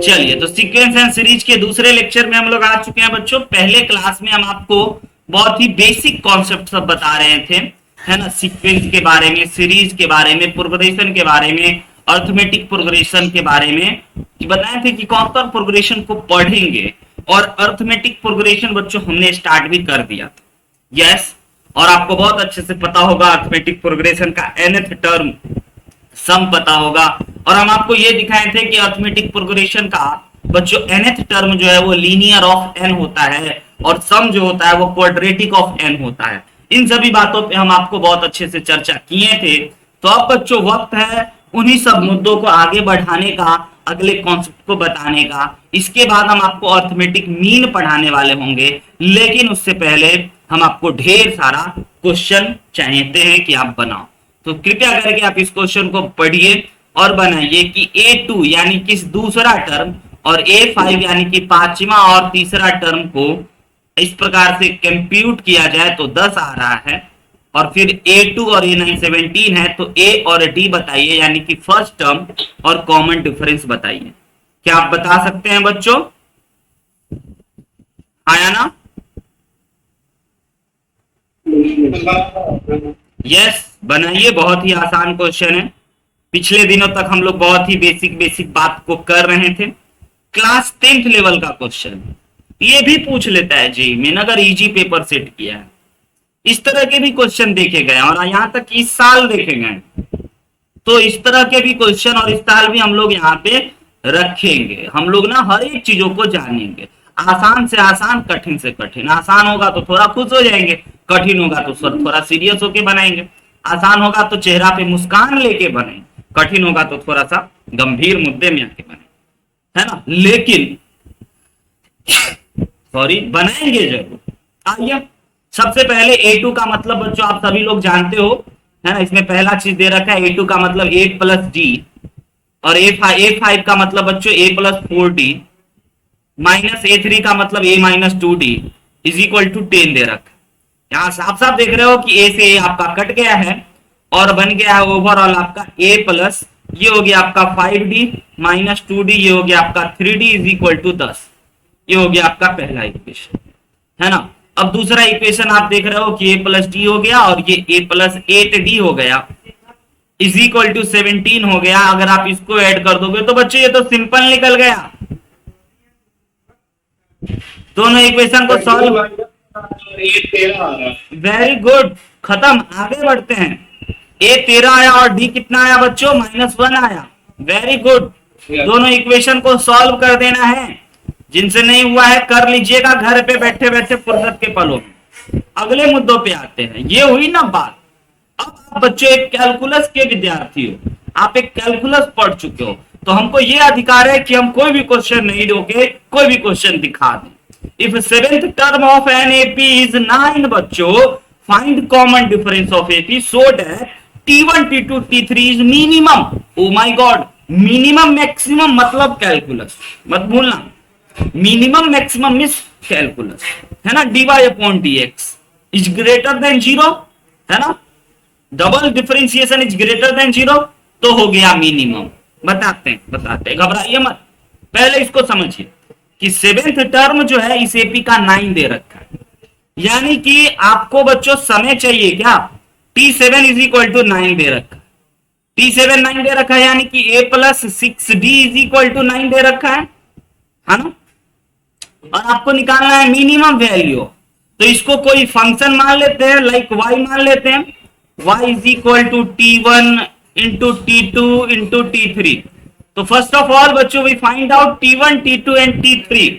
चलिए, तो sequence and series के दूसरे लेक्चर में हम लोग आ चुके हैं बच्चों। पहले क्लास में हम आपको बहुत ही बेसिक कॉन्सेप्ट सब बता रहे थे, है ना। सीक्वेंस के बारे में, सीरीज के बारे में, प्रोग्रेशन के बारे में, अर्थमेटिक प्रोग्रेशन के बारे में बताए थे कि कौन कौन प्रोग्रेशन को पढ़ेंगे। और अर्थमेटिक प्रोग्रेशन बच्चों हमने स्टार्ट भी कर दिया था, यस। और आपको बहुत अच्छे से पता होगा अर्थमेटिक प्रोग्रेशन का nth टर्म सम पता होगा। और हम आपको ये दिखाए थे कि अर्थमेटिक प्रोग्रेशन का बच्चों nth टर्म जो है वो लीनियर ऑफ n होता है और सम जो होता है वो क्वाड्रेटिक ऑफ n होता है। इन सभी बातों पे हम आपको बहुत अच्छे से चर्चा किए थे। तो अब बच्चों वक्त है उन्हीं सब मुद्दों को आगे बढ़ाने का, अगले कॉन्सेप्ट को बताने का। इसके बाद हम आपको अर्थमेटिक मीन पढ़ाने वाले होंगे, लेकिन उससे पहले हम आपको ढेर सारा क्वेश्चन चाहते हैं कि आप बनाओ। तो कृपया करके आप इस क्वेश्चन को पढ़िए और बनाइए कि A2 यानी कि दूसरा टर्म और A5 यानी कि पांचवा और तीसरा टर्म को इस प्रकार से कंप्यूट किया जाए तो 10 आ रहा है। और फिर A2 और A9 17 है, तो A और D बताइए, यानी कि फर्स्ट टर्म और कॉमन डिफरेंस बताइए। क्या आप बता सकते हैं बच्चों? आया ना? यस, बनाइए। बहुत ही आसान क्वेश्चन है। पिछले दिनों तक हम लोग बहुत ही बेसिक बेसिक बात को कर रहे थे। क्लास 10th लेवल का क्वेश्चन ये भी पूछ लेता है जेईई में, अगर इजी पेपर सेट किया है। इस तरह के भी क्वेश्चन देखे गए और यहां तक इस साल देखे गए। तो इस तरह के भी क्वेश्चन और इस साल भी हम लोग यहाँ पे रखेंगे। हम लोग ना हर एक चीजों को जानेंगे, आसान से आसान, कठिन से कठिन। आसान होगा तो थोड़ा खुश हो जाएंगे, कठिन होगा तो थोड़ा सीरियस होके बनाएंगे। आसान होगा तो चेहरा पे मुस्कान लेके बने, कठिन होगा तो थोड़ा सा गंभीर मुद्दे में आके बने, है ना। लेकिन सॉरी, बनाएंगे जरूर। आइए, सबसे पहले A2 का मतलब बच्चों आप सभी लोग जानते हो, है ना। इसमें पहला चीज दे रखा है A2 का मतलब 8 प्लस D, और A5 का मतलब बच्चों A plus 4D minus A3 का मतलब A minus 2D is equal to 10 दे रखा है। यहां साफ साफ देख रहे हो कि A से A आपका कट गया है और बन गया है ओवरऑल आपका A प्लस, ये हो गया आपका 5D माइनस 2D, ये हो गया आपका 3D इज इक्वल टू 10। ये हो गया आपका पहला इक्वेशन, है ना। अब दूसरा इक्वेशन आप देख रहे हो कि A प्लस D हो गया और ये A प्लस 8D हो गया इज इक्वल टू 17 हो गया। अगर आप इसको ऐड कर दोगे तो बच्चों ये तो सिंपल निकल गया। दोनों इक्वेशन को सॉल्व, वेरी गुड, खत्म। आगे बढ़ते हैं। A 13 आया और D कितना आया बच्चों? -1 आया। Very good. दोनों इक्वेशन को सॉल्व कर देना है। जिनसे नहीं हुआ है कर लीजिएगा घर पे बैठे बैठे फुर्सत के पलों में। अगले मुद्दों पे आते हैं। ये हुई ना बात। अब आप बच्चों एक कैलकुलस के विद्यार्थी हो, आप एक कैलकुलस पढ़ चुके हो, तो हमको ये अधिकार है कि हम कोई भी क्वेश्चन नहीं रोके, कोई भी क्वेश्चन दिखा दें। If seventh term of an AP is 9 बच्चों, find common difference of AP so that T1 T2 T3 is minimum. Oh my God, minimum maximum मतलब कैलकुलस, मत भूलना। मिनिमम मैक्सिमम मिस कैलकुलस, है ना। dy upon dx is greater than 0, है ना। Double differentiation is greater than 0 तो हो गया मिनिमम। बताते हैं, घबराइए मत। पहले इसको समझिए कि सेवेंथ टर्म जो है इस एपी का 9 दे रखा है, यानी कि आपको बच्चों समय चाहिए क्या? T7 इज इक्वल टू 9 दे रखा है। T7 9 दे रखा है, यानी कि A plus 6D is equal to 9 दे रखा है ना। और आपको निकालना है मिनिमम वैल्यू, तो इसको कोई फंक्शन मान लेते हैं, लाइक y मान लेते हैं। y is equal to T1 into T2 into T3। तो फर्स्ट ऑफ ऑल बच्चों we find out T1 T2 and T3,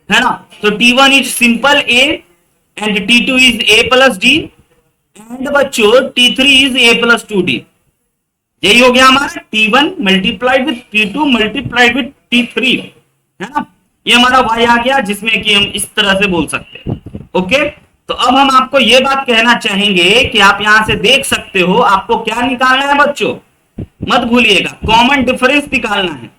है ना। तो T1 is simple A and T2 is A plus D and बच्चों T3 is A plus 2D। यही हो गया हमारा T1 multiplied with T2 multiplied with T3, है ना। ये हमारा y आ गया, जिसमें कि हम इस तरह से बोल सकते हैं। ओके, तो अब हम आपको ये बात कहना चाहेंगे कि आप यहां से देख सकते हो, आपको क्या निकालना है बच्चों? मत भूलिएगा, कॉमन डिफरेंस निकालना है,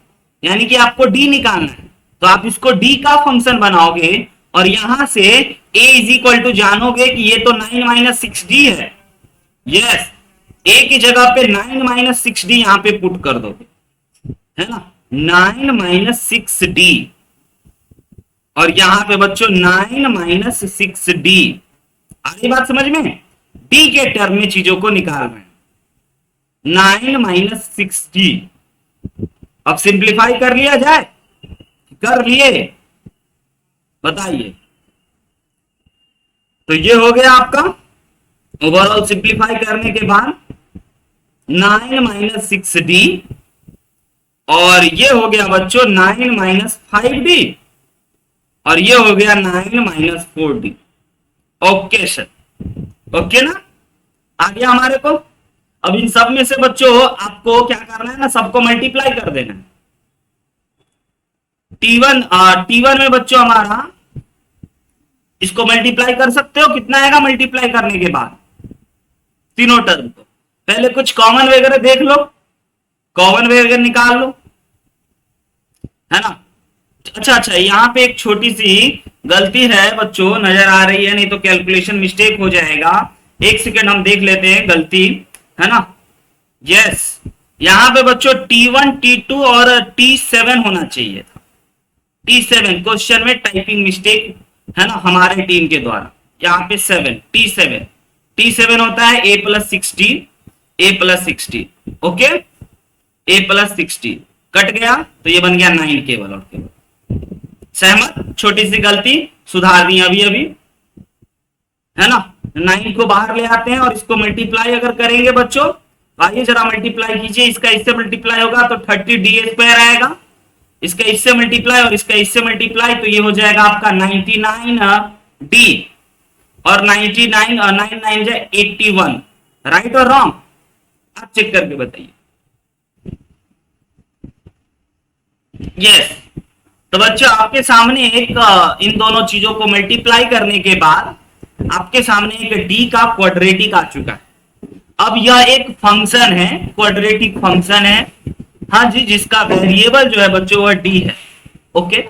यानी कि आपको d निकालना है। तो आप इसको d का फंक्शन बनाओगे और यहां से a इज इक्वल टू जानोगे कि ये तो 9 माइनस 6d है। यस, a की जगह पे 9 माइनस 6d यहां पे पुट कर दोगे, है ना। 9 माइनस 6d, और यहां पे बच्चों 9 माइनस 6d। आगे बात समझ में, d के टर्म में चीजों को निकाल रहे हैं। 9 माइनस 6d, अब सिंप्लीफाई कर लिया जाए, कर लिए, बताइए। तो ये हो गया आपका ओवरऑल सिंप्लीफाई करने के बाद 9 माइनस 6d, और ये हो गया बच्चों 9 माइनस 5d, और ये हो गया 9 minus 4d। Okay sir, okay ना, आ गया हमारे को। अब इन सब में से बच्चों आपको क्या करना है ना, सबको मल्टीप्लाई कर देना है। T1 में बच्चों हमारा, इसको मल्टीप्लाई कर सकते हो, कितना आएगा मल्टीप्लाई करने के बाद तीनों टर्म को। पहले कुछ कॉमन वगैरह देख लो, कॉमन वगैरह निकाल लो, है ना। अच्छा, यहाँ पे एक छोटी सी गलती है बच्चों, नजर आ रही है, नहीं तो कैलकुलेशन मिस्टेक हो जाएगा। एक सेकेंड हम देख लेते हैं गलती, है ना। यस, यहाँ पे बच्चों T1, T2 और T7 होना चाहिए था। T7 क्वेश्चन में टाइपिंग मिस्टेक, है ना, हमारे टीम के द्वारा। यहाँ पे T7 होता है a plus 60, okay, a plus 60 cut गया तो ये बन गया 9 केवल और केवल। सहमत, छोटी सी गलती सुधार दी अभी, है ना। 9 को बाहर ले आते हैं और इसको मल्टीप्लाई अगर करेंगे बच्चों, आइए जरा मल्टीप्लाई कीजिए, इसका इससे मल्टीप्लाई होगा तो 30d² आएगा, इसका इससे मल्टीप्लाई और इसका इससे मल्टीप्लाई, तो ये हो जाएगा आपका 99d, और 99 और 9 जाए 81। राइट और रॉन्ग, आप चेक करके बताइए। यस, तो बच्चों आपके सामने एक इन दोनों चीजों को मल्टीप्लाई करने के बाद आपके सामने एक d का क्वाड्रेटिक आ चुका है। अब यह एक फंक्शन है, क्वाड्रेटिक फंक्शन है, हाँ जी, जिसका वेरिएबल जो है बच्चों वह d है। ओके,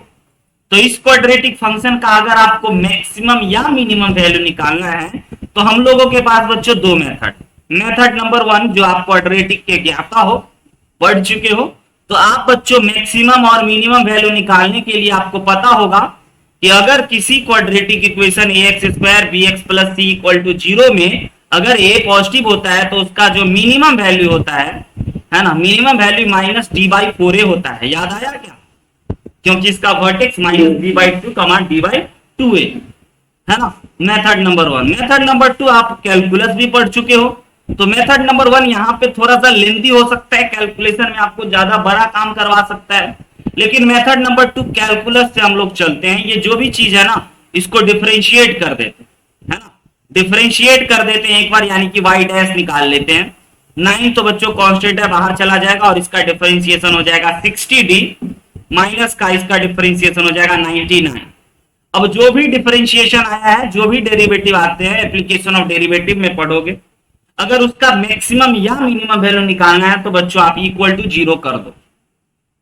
तो इस क्वाड्रेटिक फंक्शन का अगर आपको मैक्सिमम या मिनिमम वैल्यू निकालना है तो हम लोगों के पास बच्चों दो मेथड नंबर 1, जो आप क्वाड्रेटिक के ज्ञाता हो, पढ़ चुके हो, तो आप बच्चों मैक्सिमम और मिनिमम वैल्यू निकालने के लिए आपको पता होगा कि अगर किसी quadratic equation ax² bx + c = 0 में अगर a पॉजिटिव होता है तो उसका जो मिनिमम वैल्यू होता है ना, मिनिमम वैल्यू -d/4a होता है। याद आया क्या? क्योंकि इसका वर्टेक्स -d/2 d/2a है ना। Method number 1। मेथड नंबर 2 आप कैलकुलस भी पढ़ चुके हो, तो मेथड नंबर 1 यहाँ पे थोड़ा सा लेंथी हो सकता है, कैलकुलेशन में आपको ज्यादा बड़ा काम करवा सकता है, लेकिन मेथड नंबर 2 कैलकुलस से हम लोग चलते हैं। ये जो भी चीज है ना, इसको डिफरेंशिएट कर देते हैं, है ना, डिफरेंशिएट कर देते हैं एक बार, यानी कि y डैश निकाल लेते हैं। 9 तो बच्चों कांस्टेंट है, बाहर चला जाएगा और इसका डिफरेंशिएशन हो जाएगा 60d, माइनस का इसका डिफरेंशिएशन हो जाएगा 99। अब जो भी डिफरेंशिएशन आया है, जो भी डेरिवेटिव आते हैं, एप्लीकेशन ऑफ डेरिवेटिव में पढ़ोगे, अगर उसका मैक्सिमम या मिनिमम वैल्यू निकालना है तो बच्चों आप = 0 कर दो।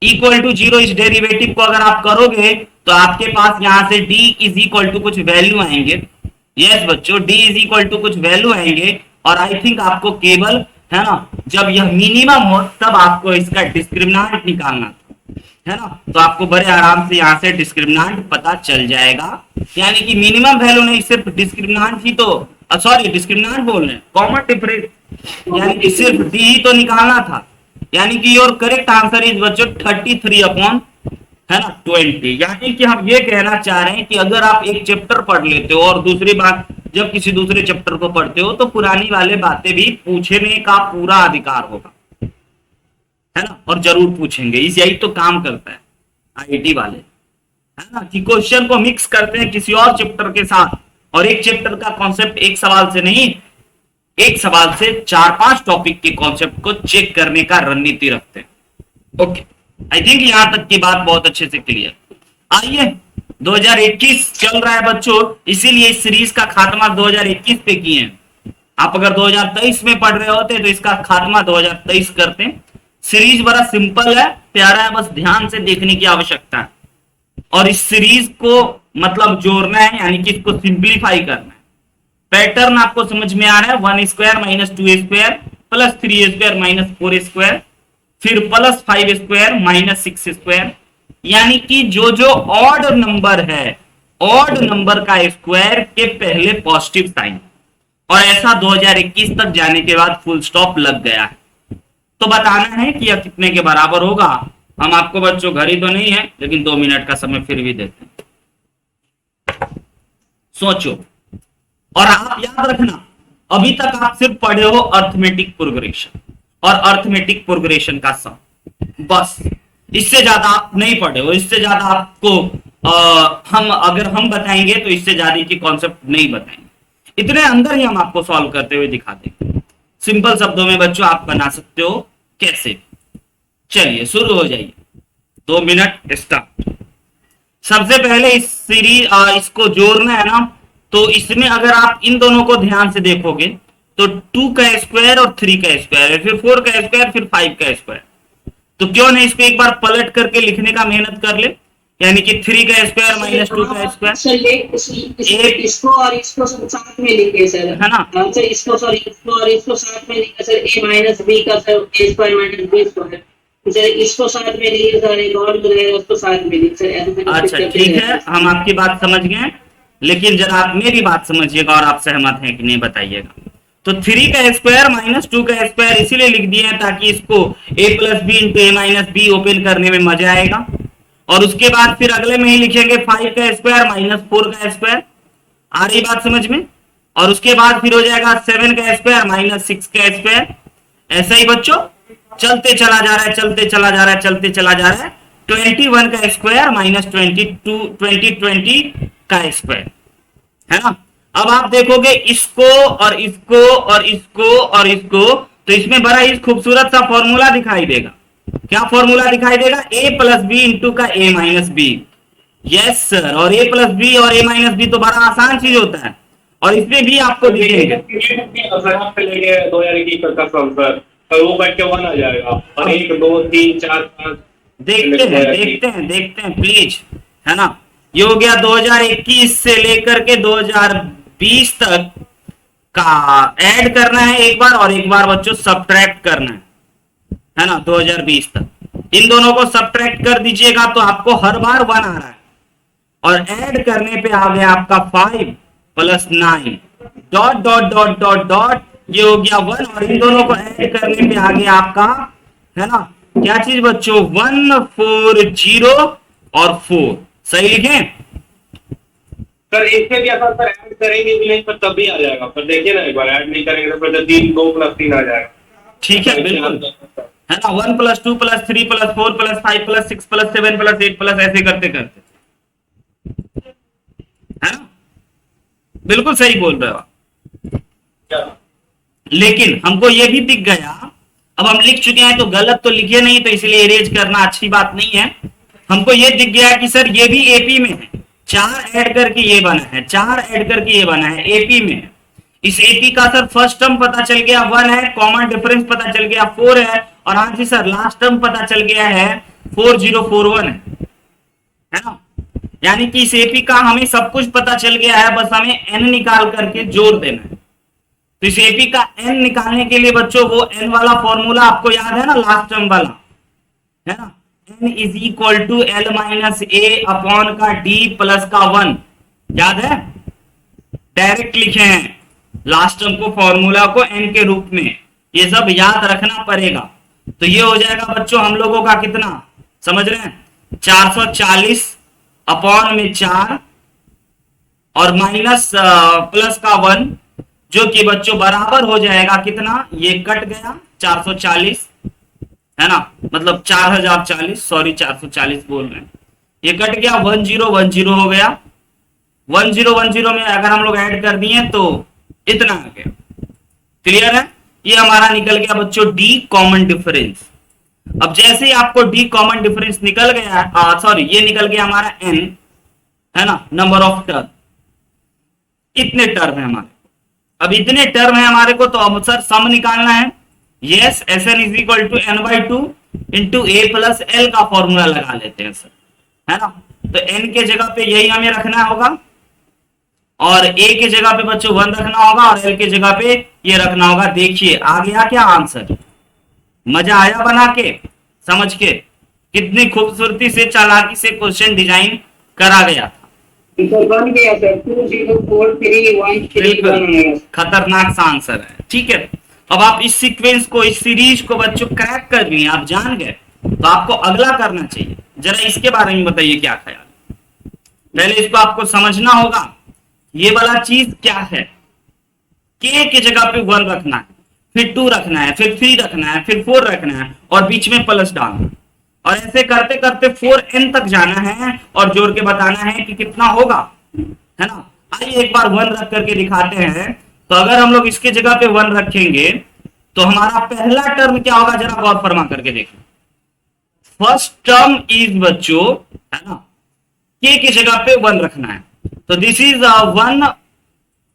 = 0 इस डेरिवेटिव को अगर आप करोगे तो आपके पास यहां से d = कुछ वैल्यू आएंगे। यस बच्चों, d = कुछ वैल्यू आएंगे, और आई थिंक आपको केवल, है ना, जब यह मिनिमम हो तब आपको इसका डिस्क्रिमिनेंट निकालना था, है ना। तो आपको बड़े आराम से यहाँ से डिस्क्रिमिनेंट पता चल जाएगा, यानी कि मिनिमम वैल्यू नहीं, सिर्फ डिस्क्रिमिनेंट ही तो, सॉरी डिस्क्रिमिनेंट बोल रहे हैं, कॉमन डिफरेंस, यानी कि सिर्फ d ही तो निकालना था, यानी कि योर करेक्ट आंसर इज बच्चों 33/, है ना, 20। यानी कि हम ये कहना चाह रहे हैं कि अगर आप एक चैप्टर पढ़ लेते हो और दूसरी बात जब किसी दूसरे चैप्टर को पढ़ते हो तो पुरानी वाले बातें भी पूछने का पूरा अधिकार होगा, है ना, और जरूर पूछेंगे। इस यही तो काम करता है आईआईटी वाले, है ना, कि क्वेश्चन को मिक्स करते हैं किसी और चैप्टर के साथ, और एक चैप्टर का कॉन्सेप्ट एक सवाल से नहीं, एक सवाल से 4-5 टॉपिक के कॉन्सेप्ट को चेक करने का रणनीति रखते हैं। ओके, आई थिंक यहां तक की बात बहुत अच्छे से क्लियर। आइए, 2021 चल रहा है बच्चों, इसीलिए इस सीरीज का खात्मा 2021 पे किए हैं। आप अगर 2023 में पढ़ रहे होते तो इसका खात्मा 2023 करते हैं। सीरीज बड़ा सिंपल है, प्यारा है, बस ध्यान से देखने की आवश्यकता है, और इस सीरीज को मतलब जोड़ना है, यानी कि इसको सिंप्लीफाई करना है। पैटर्न आपको समझ में आ रहा है, 1² - 2² + 3² - 4², फिर प्लस 5 स्क्वायर माइनस 6 स्क्वायर, यानी कि जो जो ऑड नंबर है, ऑड नंबर का स्क्वायर के पहले पॉजिटिव साइन। और ऐसा 2021 तक जाने के बाद फुल स्टॉप लग गया है। तो बताना है कि यह कितने के बराबर होगा। हम आपको बच्चों घड़ी तो नहीं है, लेकिन 2 मिनट का समय फिर भी देते हैं, सोचो। और आप याद रखना, अभी तक आप सिर्फ पढ़े हो अर्थमेटिक प्रोग्रेशन और अर्थमेटिक प्रोग्रेशन का सम, बस। इससे ज्यादा आप नहीं पढ़े हो, इससे ज्यादा आपको हम बताएंगे तो इससे ज्यादा की कॉन्सेप्ट नहीं बताएंगे। इतने अंदर ही हम आपको सॉल्व करते हुए दिखा देंगे। सिंपल शब्दों में बच्चों आप बना सकते हो कैसे। चलिए शुरू हो जाइए, 2 मिनट स्टार्ट। सबसे पहले इस सीरीज इसको जोड़ना है ना, तो इसमें अगर आप इन दोनों को ध्यान से देखोगे तो 2 का स्क्वायर और 3 का स्क्वायर है, फिर 4 का स्क्वायर, फिर 5 का स्क्वायर। तो क्यों नहीं इसको एक बार पलट करके लिखने का मेहनत कर ले, यानी कि 3 का स्क्वायर माइनस 2 का स्क्वायर। इसको और इसको साथ में लिखे सर, है ना सर। इसको और इसको साथ में लिखे सर, a माइनस बी का sir a square minus B square. Sir इसको साथ में लिखे सर, एक और जो है उसको साथ में लिखे सर। अच्छा ठीक है, हम आपकी बात समझ गए, लेकिन जरा आप मेरी बात समझिएगा और आप सहमत हैं कि नहीं बताइएगा। तो 3 का स्क्वायर माइनस 2 का स्क्वायर इसीलिए लिख दिए हैं ताकि इसको a plus B into A minus B open करने में मजा आएगा। और उसके बाद फिर अगले में ही लिखेंगे 5 का स्क्वायर माइनस 4 का स्क्वायर। आ रही बात समझ में? और उसके बाद फिर हो जाएगा 7 का स्क्वायर माइनस 6 का स्क्वायर। ऐसा ही बच्चों चलते चला जा रहा है, चलते चला जा रहा है, चलते चला जा रहा है। 21 का स्क्वायर माइनस 20 का स्क्वायर, है ना। अब आप देखोगे इसको और इसको और इसको और इसको, तो इसमें बड़ा ही खूबसूरत सा फॉर्मूला दिखाई देगा। क्या फॉर्मूला दिखाई देगा? a प्लस बी इंटू का a minus B. Yes sir, और a प्लस बी और a माइनस बी तो बड़ा आसान चीज होता है, और इसमें भी आपको दिखेंगे। वो बैठ के 1 आ जाएगा, और 1 2 3 4 5 देखते हैं प्लीज, है ना। ये हो गया 2021 से लेकर के 2020 तक का ऐड करना है एक बार, और एक बार बच्चों सब्ट्रैक्ट करना है ना। 2020 तक इन दोनों को सब्ट्रैक्ट कर दीजिएगा तो आपको हर बार 1 आ रहा है, और ऐड करने पे आ गया आपका 5 plus 9 dot dot dot dot dot, ये हो गया 1। और इन दोनों को ऐड करने पे आ गया आपका, है ना, क्या चीज बच्चों? 1 4 0 और 4। सही लिखें सर? इससे भी अगर सर ऐड करेंगे भी नहीं, पर तब भी आ जाएगा। पर देखिए ना, एक बार ऐड नहीं करेंगे तो फिर 3 2 प्लस 3 आ जाएगा। ठीक है, बिल्कुल, है ना। 1 plus 2 plus 3 plus 4 plus 5 plus 6 plus 7 plus 8 plus ऐसे करते करते, है ना। बिल्कुल सही बोल रहे हो। लेकिन हमको ये भी दिख गया, अब हम लिख चुके हैं तो गलत तो लिखे नहीं, तो इसलिए इरेज करना अच्छी बात नहीं है। हमको ये दिख गया कि सर ये भी एपी में है, 4 ऐड करके ये बना है, 4 ऐड करके ये बना है, एपी में है। इस एपी का सर फर्स्ट टर्म पता चल गया 1 है, कॉमन डिफरेंस पता चल गया 4 है, और हाँ जी सर लास्ट टर्म पता चल गया है 4041 है ना। यानी कि इस एपी का हमें सब कुछ पता चल गया है, बस हमें एन निकाल करके जोड़ देना है। तो इस एपी का एन निकालने के लिए बच्चों वो एन वाला फॉर्मूला आपको याद है ना, लास्ट टर्म वाला, है ना। N is equal to L minus A upon का डी प्लस का 1, याद है? डायरेक्ट लिखे हैं लास्ट टर्म को, फॉर्मूला को एन के रूप में, ये सब याद रखना पड़ेगा। तो ये हो जाएगा बच्चों हम लोगों का कितना, समझ रहे हैं? 440 अपॉन में 4 और माइनस प्लस का 1, जो कि बच्चों बराबर हो जाएगा कितना, ये कट गया 440, है ना, मतलब 4040, सॉरी 440 बोल रहे हैं, ये कट गया 1010 हो गया। 1010 में अगर हम लोग ऐड कर दिए तो इतना आ गया। क्लियर है? ये हमारा निकल गया बच्चों डी कॉमन डिफरेंस। अब जैसे ही आपको डी कॉमन डिफरेंस निकल गया, सॉरी ये निकल गया हमारा एन, है ना, नंबर ऑफ टर्म, इतने टर्म है हमारे। अब इतने टर्म है हमारे को, तो अब सर सम निकालना है। Yes, S N is equal to N by 2 into A plus L का फॉर्मूला लगा लेते हैं सर, है ना। तो एन के जगह पे यही हमें रखना होगा, और ए के जगह पे बच्चों 1 रखना होगा, और एल के जगह पे ये रखना होगा। देखिए आ गया क्या आंसर? मजा आया बना के? समझ के कितनी खूबसूरती से चालाकी से क्वेश्चन डिजाइन करा गया था। सर बन गया सर 204313 बन गया। खतरनाक सा आंसर है। ठीक है, अब आप इस सीक्वेंस को, इस सीरीज को बच्चों क्रैक कर लिए, आप जान गए, तो आपको अगला करना चाहिए। जरा इसके बारे में बताइए क्या ख्याल। पहले इसको आपको समझना होगा, ये वाला चीज क्या है। के की जगह पे 1 रखना है, फिर 2 रखना है, फिर 3 रखना है, फिर 4 रखना है और बीच में प्लस डालना है। और ऐसे करते करते 4n तक जाना है और जोड़ के बताना है कि कितना होगा, है ना। आइए एक बार 1 रख करके दिखाते हैं। तो अगर हम लोग इसके जगह पे 1 रखेंगे तो हमारा पहला टर्म क्या होगा, जरा गौर फरमा करके देखो। फर्स्ट टर्म इज बच्चों, है ना, के की जगह पे 1 रखना है। तो दिस इज 1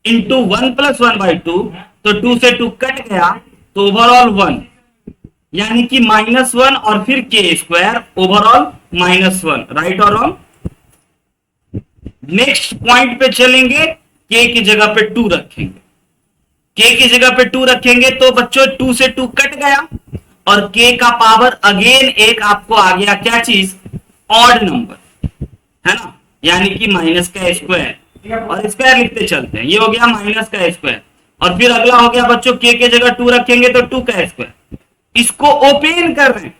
इंटू 1 प्लस 1/2, तो 2 से 2 कट गया, तो ओवरऑल 1, यानी कि -1 और फिर के स्क्वायर, ओवरऑल -1। राइट और रॉन्ग। नेक्स्ट पॉइंट पे चलेंगे, के की जगह पे 2 रखेंगे। के की जगह पे 2 रखेंगे तो बच्चों 2 से 2 कट गया और के का पावर अगेन एक आपको आ गया, क्या चीज, ऑड नंबर, है ना, यानी कि माइनस का स्क्वायर, और स्क्वायर लिखते चलते हैं। ये हो गया माइनस का स्क्वायर, और फिर अगला हो गया बच्चों, के जगह 2 रखेंगे तो 2 का स्क्वायर। इसको ओपन कर रहे हैं,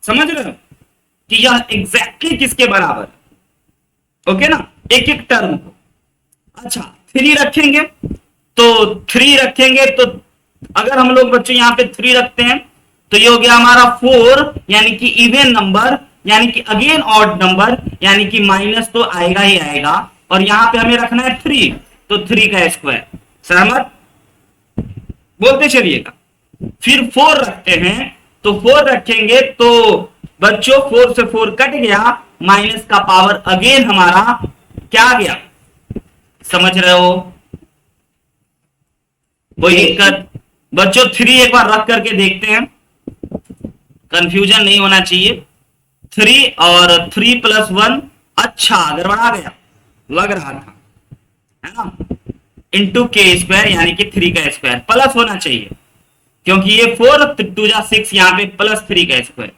समझ रहे हो कि यह एग्जैक्टली किसके बराबर है। ओके ना, एक एक टर्म को। अच्छा 3 रखेंगे, तो 3 रखेंगे तो अगर हम लोग बच्चों यहां पे 3 रखते हैं तो ये हो गया हमारा 4, यानी कि इवन नंबर, यानी कि अगेन ऑड नंबर, यानी कि माइनस तो आएगा ही आएगा। और यहां पे हमें रखना है 3, तो 3 का स्क्वायर। सहमत, बोलते चलिएगा। फिर 4 रखते हैं, तो 4 रखेंगे तो बच्चों 4 से 4 कट गया, माइनस का पावर अगेन हमारा क्या आ गया, समझ रहे हो, कोई दिक्कत बच्चों। 3 एक बार रख करके देखते हैं, कंफ्यूजन नहीं होना चाहिए। 3 और 3 + 1, अच्छा गड़बड़ा गया, लग रहा था, है ना, इंटू के स्क्वायर, यानी कि 3 का स्क्वायर। प्लस होना चाहिए क्योंकि ये 4 2 जा 6, यहां पे +3 का स्क्वायर।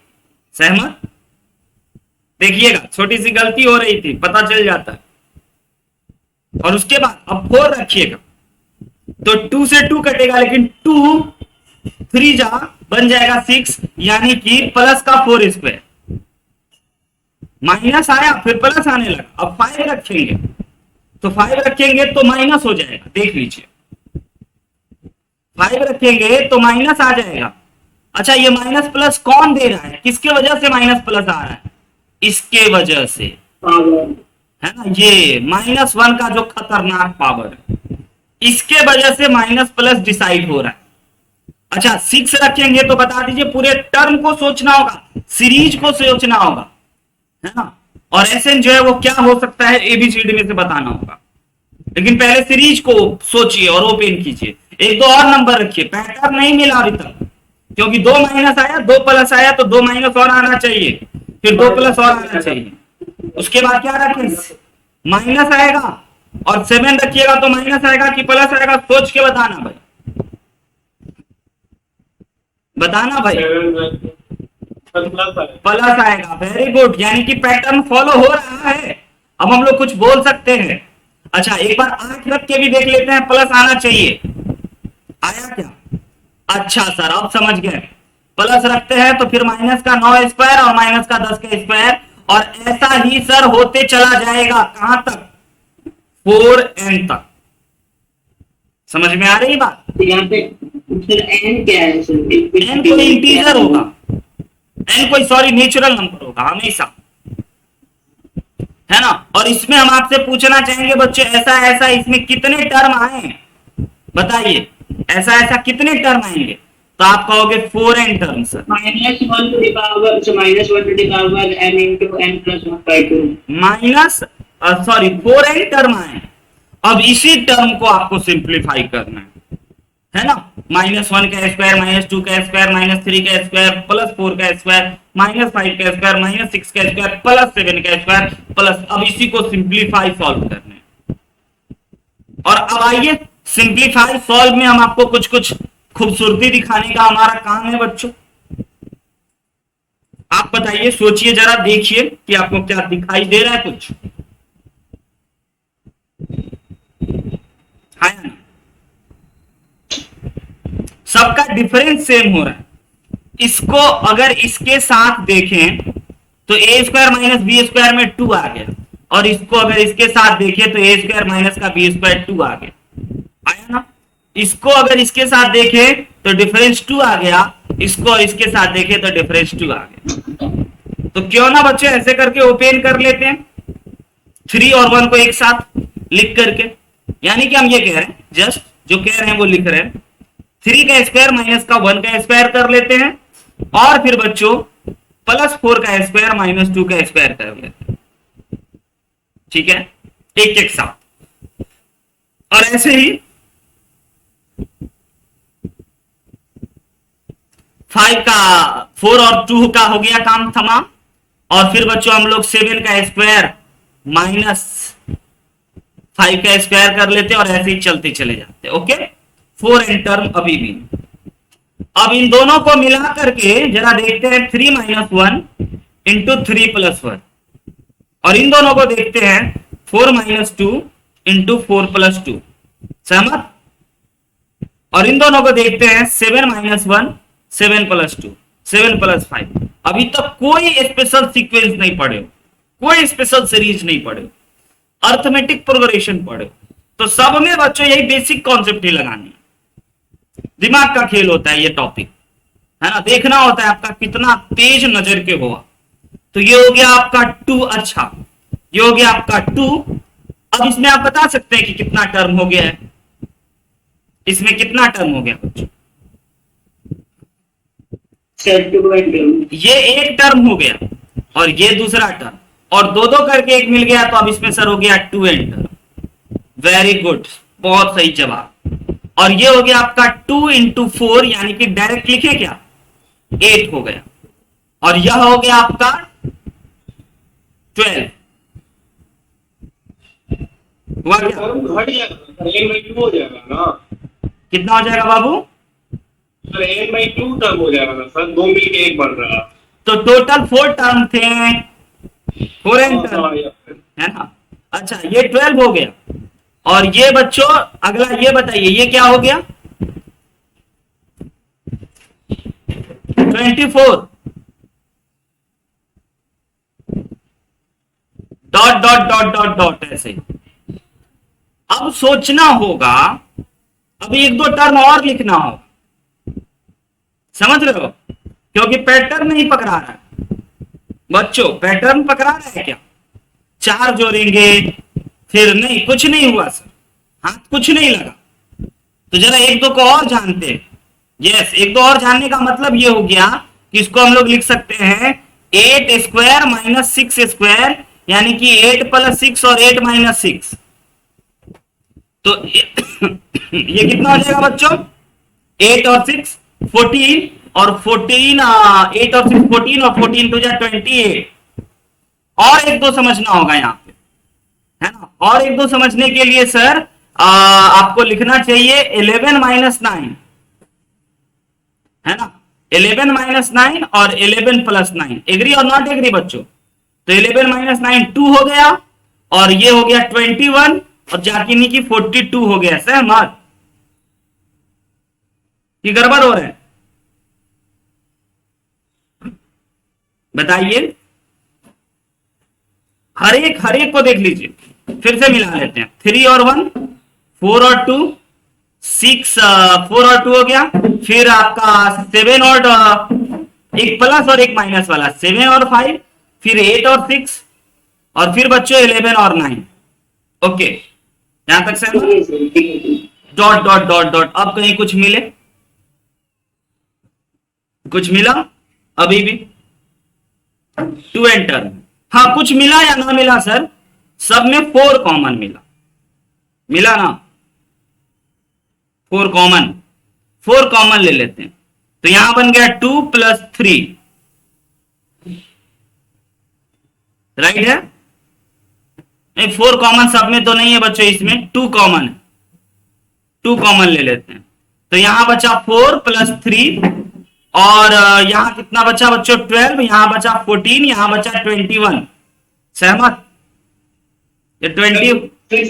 सहमत, देखिएगा छोटी सी गलती हो रही थी, पता चल जाता है। और उसके बाद अब 4 रखिएगा, तो 2 से 2 कटेगा, लेकिन 2 3 जा बन जाएगा 6, यानी कि प्लस का 4 स्क्वायर। माइनस आया फिर प्लस आने लगा। अब 5 रखेंगे, तो 5 रखेंगे तो माइनस हो जाएगा, देख लीजिए। 5 रखेंगे तो माइनस आ जाएगा। अच्छा ये माइनस प्लस कौन दे रहा है, किसके वजह से माइनस प्लस आ रहा है, इसके वजह से, है ना, ये -1 का जो खतरनाक पावर है, इसके वजह से माइनस प्लस डिसाइड हो रहा है। अच्छा 6 रखेंगे तो बता दीजिए, पूरे टर्म को सोचना होगा, सीरीज को सोचना होगा, है ना, और ऐसे जो है वो क्या हो सकता है, एबीसीडी में से बताना होगा। लेकिन पहले सीरीज को सोचिए और ओपन कीजिए। एक दो और नंबर रखिए, पैटर्न नहीं मिला अभी तक, क्योंकि 2 माइनस आया, 2 प्लस आया, तो 2 माइनस और आना चाहिए, फिर 2 प्लस और आना चाहिए। उसके बाद क्या रखें, माइनस आएगा, और 7 रखिएगा तो माइनस आएगा कि प्लस आएगा, सोच के बताना भाई, बताना भाई। प्लस आएगा, वेरी गुड, यानी कि पैटर्न फॉलो हो रहा है। अब हम लोग कुछ बोल सकते हैं। अच्छा एक बार 8 रख के भी देख लेते हैं, प्लस आना चाहिए, आया क्या, अच्छा सर अब समझ गए। प्लस रखते हैं तो फिर माइनस का 9 स्क्वायर और माइनस का 10 का स्क्वायर, और ऐसा ही सर होते चला जाएगा, कहां तक, 4n तक। समझ में आ रही बात। तो यहाँ पे फिर n क्या है सर, n कोई इंटीजर होगा, n कोई सॉरी नेचुरल नंबर होगा हमेशा, है ना। और इसमें हम आपसे पूछना चाहेंगे बच्चों, ऐसा ऐसा इसमें कितने टर्म आए, बताइए, ऐसा ऐसा कितने टर्म आएंगे, तो आप कहोगे 4n term sir. -1 to the power, so -1 to the power n into n plus 1/2। Minus sorry 4n term आए। अब इसी टर्म को आपको सिंप्लीफाई करना है ना, -1 का स्क्वायर, -2 का स्क्वायर, -3 का स्क्वायर, +4 का स्क्वायर, -5 का स्क्वायर, -6 का स्क्वायर, +7 का स्क्वायर, प्लस, अब इसी को सिंप्लीफाई सॉल्व करना है। और अब आइए सिंप्लीफाई सॉल्व में हम आपको कुछ कुछ खूबसूरती दिखाने का हमारा काम है बच्चों। आप बताइए, सोचिए जरा, देखिए कि आपको क्या दिखाई दे रहा है कुछ। है ना? सबका डिफरेंस सेम हो रहा है। इसको अगर इसके साथ देखें तो ए स्क्वायर माइनस बी स्क्वायर में 2 आ गया, और इसको अगर इसके साथ देखें तो ए स्क्वायर माइनस का बी स्क्वायर 2 आ गया। आया ना? इसको अगर इसके साथ देखें तो डिफरेंस 2 आ गया, इसको और इसके साथ देखें तो डिफरेंस 2 आ गया। तो क्यों ना बच्चे ऐसे करके ओपन कर लेते हैं 3 और 1 को एक साथ लिख करके। यानी कि हम ये कह रहे हैं, जस्ट जो कह रहे हैं वो लिख रहे हैं, 3 का स्क्वायर माइनस का 1 का स्क्वायर कर लेते हैं, और फिर बच्चों प्लस 4 का स्क्वायर माइनस 2 का स्क्वायर कर लेते हैं। ठीक है, एक एक साथ। और ऐसे ही 5 का 4 और 2 का हो गया काम तमाम। और फिर बच्चों हम लोग 7 का स्क्वायर माइनस 5 का स्क्वायर कर लेते हैं, और ऐसे ही चलते चले जाते हैं। ओके, 4 एन टर्म अभी भी। अब इन दोनों को मिला करके जरा देखते हैं 3 माइनस 1 इंटू 3 प्लस 1, और इन दोनों को देखते हैं 4 माइनस 2 इंटू 4 प्लस 2। सहमत? और इन दोनों को देखते हैं 7 माइनस 1 7 प्लस 2 7 प्लस 5। अभी तक कोई स्पेशल सीक्वेंस नहीं पढ़े, कोई स्पेशल सीरीज नहीं पढ़े, अर्थमेटिक प्रोग्रेशन पढ़े, तो सब में बच्चों यही बेसिक कॉन्सेप्ट ही लगानी है। दिमाग का खेल होता है ये टॉपिक, है ना? देखना होता है आपका कितना तेज नजर के हुआ। तो ये हो गया आपका 2। अच्छा, ये हो गया आपका 2। अब इसमें आप बता सकते हैं कि कितना टर्म हो गया है? इसमें कितना टर्म हो गया बच्चों? ये एक टर्म हो गया और ये दूसरा टर्म, और दो दो करके एक मिल गया, तो अब इसमें सर हो गया 2 एन टर्म। वेरी गुड, बहुत सही जवाब। और ये हो गया आपका 2 इंटू 4, यानी कि डायरेक्ट लिखे क्या, 8 हो गया। और यह हो गया आपका 12। हुआ क्या? घट जाएगा, n by 2 हो जाएगा ना? कितना हो जाएगा बाबू? सर n by 2 टर्म हो जाएगा ना सर, 2 मिलके 1 बन रहा है। तो टोटल 4 टर्म थे, 4 एन टर्म, है ना? अच्छा, ये 12 हो गया। और ये बच्चों अगला ये बताइए, ये क्या हो गया? 24। Dot dot dot dot dot ऐसे। अब सोचना होगा, अभी 1-2 टर्म और लिखना होगा, समझ रहे हो? क्योंकि पैटर्न नहीं पकड़ा रहा है बच्चों। पैटर्न पकड़ा रहा है क्या? 4 जोड़ेंगे, फिर नहीं, कुछ नहीं हुआ सर, हाथ कुछ नहीं लगा। तो जरा 1-2 को और जानते हैं। यस, 1-2 और जानने का मतलब ये हो गया कि इसको हम लोग लिख सकते हैं 8 स्क्वायर माइनस 6 स्क्वायर, यानी कि 8 प्लस 6 और 8 माइनस 6। तो ये कितना हो जाएगा बच्चों? 8 और 6 14, और 14 8 और 6 14, और 14 टू 28। और 1-2 समझना होगा यहाँ पे, है ना? और 1-2 समझने के लिए सर आपको लिखना चाहिए 11 माइनस 9, है ना? 11 माइनस 9 और 11 प्लस 9। एग्री और नॉट एग्री बच्चों? तो 11 माइनस 9 2 हो गया, और ये हो गया 21, और जाकिनी की 42 हो गया। सहमत? ये गड़बड़ हो रहा है? बताइए, हर एक को देख लीजिए, फिर से मिला लेते हैं। 3 और 1, 4 और 2, 6 4 और 2 हो गया। फिर आपका 7 और एक प्लस और एक माइनस वाला 7 और 5, फिर 8 और 6, और फिर बच्चों 11 और 9। ओके, यहां तक से डॉट डॉट डॉट डॉट। अब कहीं कुछ मिले? कुछ मिला? अभी भी 2 एन टर्म। हाँ, कुछ मिला या ना मिला सर? सब में 4 कॉमन मिला, मिला ना? 4 कॉमन ले लेते हैं, तो यहां बन गया 2 प्लस 3। राइट है? नहीं, 4 कॉमन सब में तो नहीं है बच्चों, इसमें 2 कॉमन है। 2 कॉमन ले लेते हैं, तो यहां बचा 4 प्लस 3, और यहाँ कितना बचा बच्चों 12, यहाँ बचा 14, यहाँ बचा 21। सहमत? ये 20 3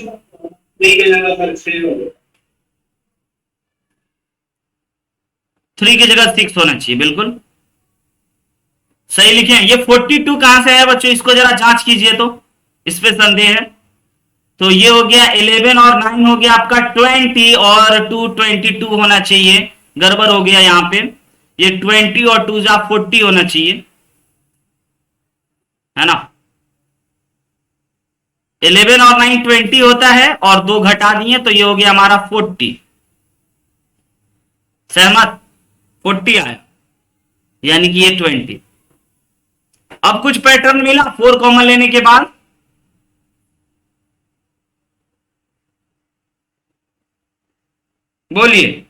की जगह सर 6 हो गया। 3 की जगह 6 होना चाहिए, बिल्कुल सही लिखे हैं। ये 42 कहां से है बच्चों, इसको जरा जांच कीजिए तो, इस पे संदेह है। तो ये हो गया 11 और 9 हो गया आपका 20 और 2 22 होना चाहिए, गड़बड़ हो गया यहाँ पे। ये 20 और 2 जा 40 होना चाहिए, है ना। 11 और 9 20 होता है और 2 घटा दिए तो ये हो गया हमारा 40। सहमत? 40 आया, यानी कि ये 20। अब कुछ पैटर्न मिला 4 कॉमन लेने के बाद। बोलिए,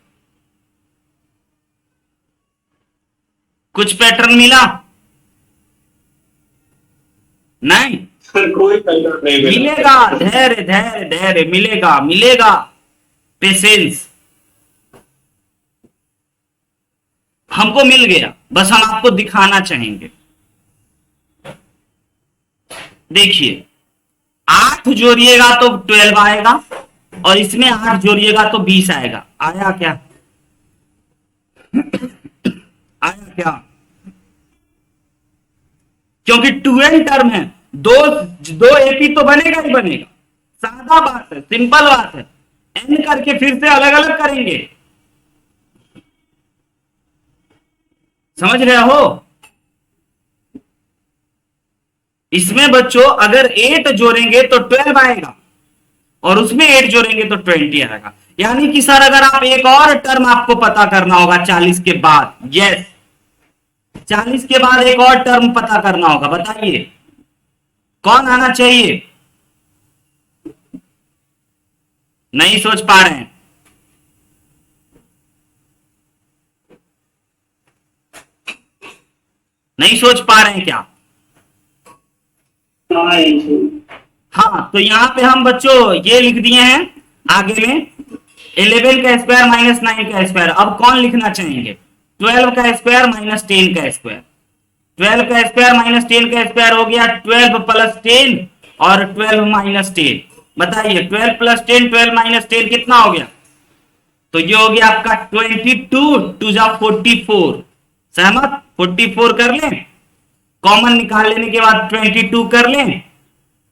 कुछ पैटर्न मिला? नहीं सर कोई पैटर्न नहीं मिला। मिलेगा, धैर्य धैर्य धैर्य, मिलेगा मिलेगा, पेशेंस। हमको मिल गया, बस हम आपको दिखाना चाहेंगे। देखिए 8 जोड़िएगा तो 12 आएगा और इसमें 8 जोड़िएगा तो 20 आएगा। आया क्या? आया क्या? क्योंकि 2n टर्म है, दो एपी तो बनेगा ही बनेगा। सादा बात है, सिंपल बात है। n करके फिर से अलग अलग करेंगे, समझ रहे हो? इसमें बच्चों अगर 8 जोड़ेंगे तो 12 आएगा और उसमें 8 जोड़ेंगे तो 20 आएगा। यानी कि सर अगर आप एक और टर्म आपको पता करना होगा 40 के बाद, यस 40 के बाद एक और टर्म पता करना होगा, बताइए कौन आना चाहिए? नहीं सोच पा रहे हैं? नहीं सोच पा रहे हैं क्या? हाँ, तो यहां पे हम बच्चों ये लिख दिए हैं आगे में 11 का स्क्वायर माइनस 9 का स्क्वायर। अब कौन लिखना चाहेंगे? 12 का स्क्वायर माइनस 10 का स्क्वायर। 12 का स्क्वायर माइनस 10 का स्क्वायर हो गया 12 प्लस 10 और 12 माइनस 10। बताइए 12 प्लस 10, 12 माइनस 10 कितना हो गया? तो ये हो गया आपका 22 2 जा 44। सहमत? 44 कर लें, कॉमन निकाल लेने के बाद 22 कर लें।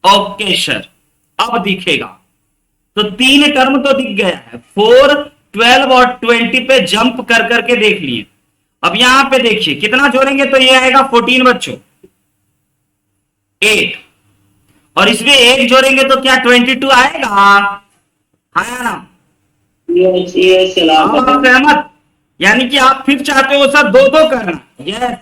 ओके सर, अब दिखेगा। तो 3 टर्म तो दिख गया है, 4 12 और 20 पे जंप कर करके देख लिए। अब यहां पे देखिए कितना जोड़ेंगे तो ये आएगा 14 बच्चों, 8 और इसमें 1 जोड़ेंगे तो क्या 22 आएगा? आया ना? सहमत? यानी कि आप फिर चाहते हो सर 2-2 करना। यस,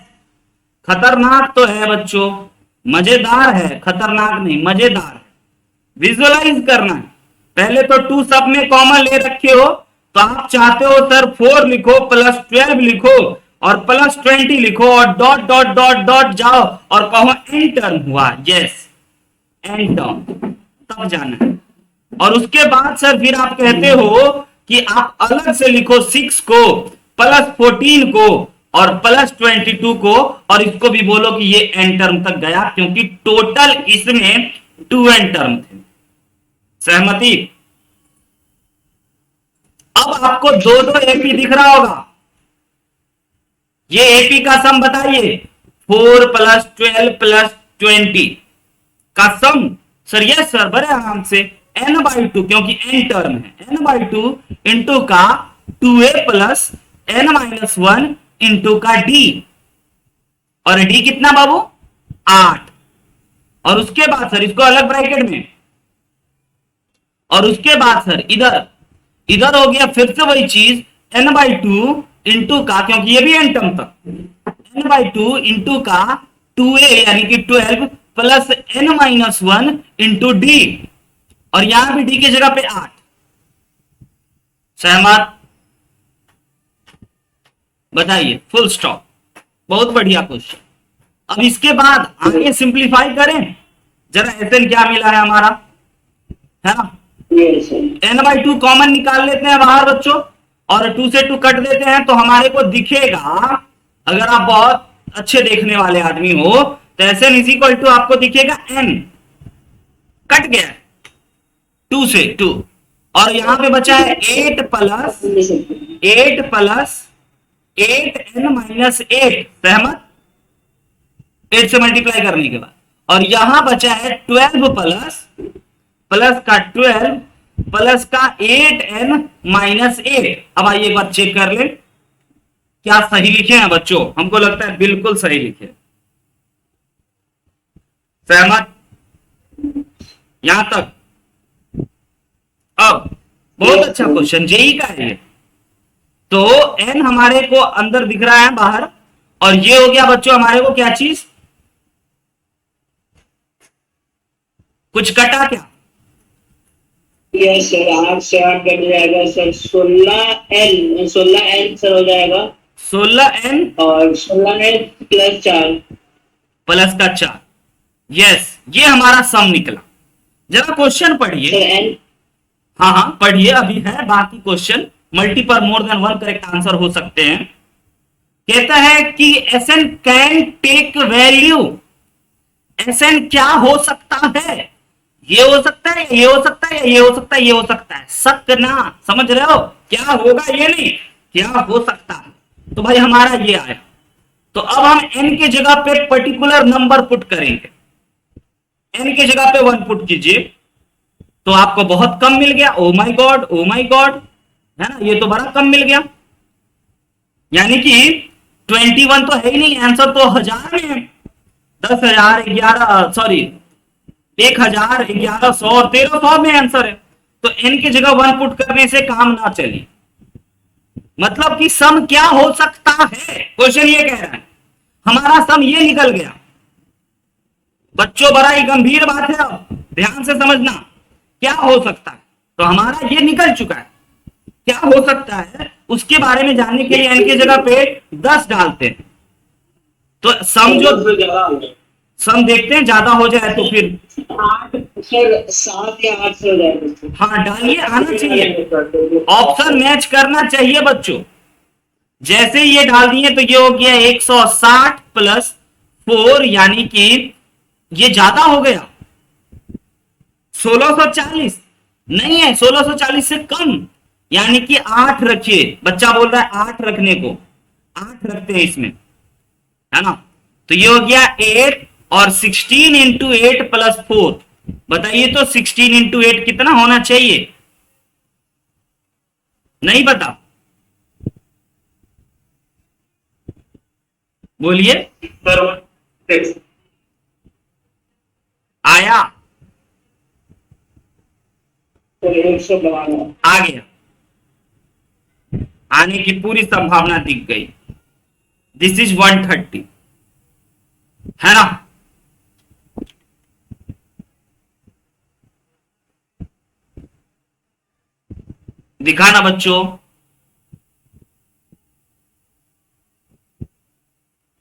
खतरनाक तो है बच्चों, मजेदार है, खतरनाक नहीं मजेदार है। विजुअलाइज करना है। पहले तो 2 सब में कॉमन ले रखे हो तो आप चाहते हो सर 4 लिखो प्लस 12 लिखो और प्लस 20 लिखो और डॉट डॉट डॉट डॉट जाओ और कहो एन टर्म हुआ। यस, एन टर्म, तब जाना है। और उसके बाद सर फिर आप कहते हो कि आप अलग से लिखो 6 को प्लस 14 को और प्लस 22 को और इसको भी बोलो कि ये एन टर्म तक गया, क्योंकि टोटल इसमें 2n टर्म थे। सहमति? अब आपको 2-2 एपी दिख रहा होगा। ये एपी का सम बताइए, 4 प्लस 12 प्लस 20 का सम। सर यस सर, बड़े आराम से n/2, क्योंकि n टर्म है, n/2 इंटू का 2a प्लस n-1 इंटू का d। और d कितना बाबू? 8। और उसके बाद सर इसको अलग ब्रैकेट में, और उसके बाद सर इधर हो गया फिर से वही चीज n/2 इंटू का, क्योंकि ये भी n टर्म तक, n/2 इंटू का 2a यानी कि 12 प्लस n-1 इंटू d। और यहां भी d की जगह पे 8। सहमत? बताइए, फुल स्टॉप। बहुत बढ़िया क्वेश्चन। अब इसके बाद आगे सिंप्लीफाई करें जरा। एसएन क्या मिला है हमारा, है ना? n/2 कॉमन निकाल लेते हैं बाहर बच्चों और 2 से 2 कट देते हैं तो हमारे को दिखेगा अगर आप बहुत अच्छे देखने वाले आदमी हो तो Sn इज इक्वल टू आपको दिखेगा n, कट गया 2 से 2, और यहां पे बचा है 8 प्लस 8n-8, सहमत? 8 से मल्टीप्लाई करने के बाद, और यहां बचा है 12 प्लस का 12 प्लस का 8n-8। अब आइए एक बार चेक कर ले क्या सही लिखे हैं बच्चों, हमको लगता है बिल्कुल सही लिखे, सहमत यहां तक? अब बहुत अच्छा क्वेश्चन जेई का है ये। तो n हमारे को अंदर दिख रहा है बाहर, और ये हो गया बच्चों हमारे को क्या चीज, कुछ कटा क्या? यस सर, 8 से 8 कट जाएगा सर, 16n सर हो जाएगा, 16n और 16n प्लस 4 प्लस का 4। यस, ये हमारा सम निकला। जरा क्वेश्चन पढ़िए। Sir n। हाँ हाँ पढ़िए, अभी है बाकी question, multiple more than one correct answer हो सकते हैं। कहता है कि Sn can take value, Sn क्या हो सकता है, ये हो सकता है, ये हो सकता है, ये हो सकता है, ये हो सकता है, सकना, समझ रहे हो? क्या होगा ये नहीं, क्या हो सकता है। तो भाई हमारा ये आया, तो अब हम n के जगह पे पर्टिकुलर नंबर पुट करेंगे, n के जगह पे 1 पुट कीजिए, तो आपको बहुत कम मिल गया। Oh my God, oh my God, है ना, ये तो बड़ा कम मिल गया, यानी कि 21 तो है ही नहीं, आंसर तो 1000 में है, 10,000, 11, सॉरी 1000, 1100 और 1300 में आंसर है। तो n की जगह 1 पुट करने से काम ना चले, मतलब कि सम क्या हो सकता है, क्वेश्चन ये कह रहा है। हमारा सम ये निकल गया बच्चों, बड़ा ही गंभीर बात है, अब ध्यान से समझना क्या हो सकता है। तो हमारा ये निकल चुका है, क्या हो सकता है उसके बारे में जानने के लिए n की जगह पे 10 डालते हैं, तो सम जो सम देखते हैं, ज्यादा हो जाए तो फिर 8 सर, 7 या 8 से हो जाएगा। हाँ डालिए, आना चाहिए, ऑप्शन मैच करना चाहिए बच्चों। जैसे ये डाल दिए तो ये हो गया 160 प्लस 4, यानी कि ये ज्यादा हो गया 1640, नहीं है 1640 से कम, यानी कि 8 रखिए, बच्चा बोल रहा है 8 रखने को, 8 रखते हैं इसमें, है ना। तो ये हो गया 8 और 16 इंटू 8 प्लस 4, बताइए तो 16 इंटू 8 कितना होना चाहिए, नहीं पता, बोलिए। सर आया, 152 आ गया, आने की पूरी संभावना दिख गई। दिस इज 130, है ना। दिखाना बच्चों,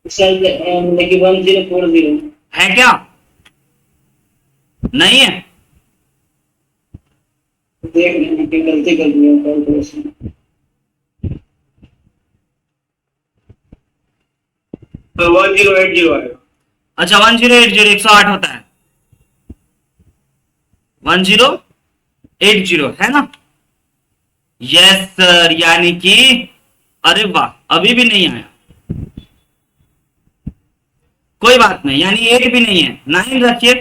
सर, लेकिन 1040 है क्या, नहीं है? देख लेने की गलती कर दी है कैलकुलेशन। तो 1080 आएगा। अच्छा 1080, 108 होता है, 1080 है ना। यस सर, यानी कि अरे वाह, अभी भी नहीं आया, कोई बात नहीं, यानी 8 भी नहीं है, 9 रखिए।